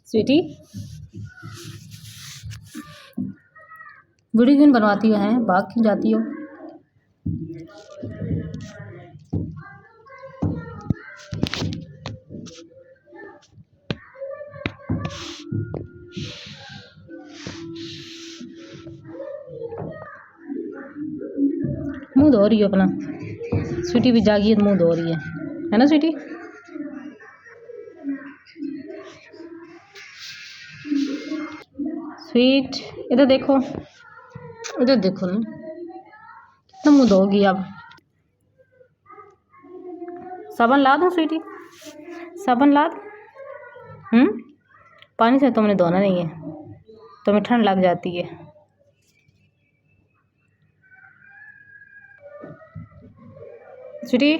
Sweety video क्यों बनवाती हो? हैं भाग क्यों जाती हो? मुंह धो रही हो अपना। स्वीटी भी जागी है तो मुंह धो रही है ना स्वीटी? स्वीट इधर देखो, इधर देखो ना, कितना मुंह धोगी अब। साबुन ला दूं स्वीटी? साबुन ला दूं? पानी से तुमने धोना नहीं है, तुम्हें ठंड लग जाती है। स्वीटी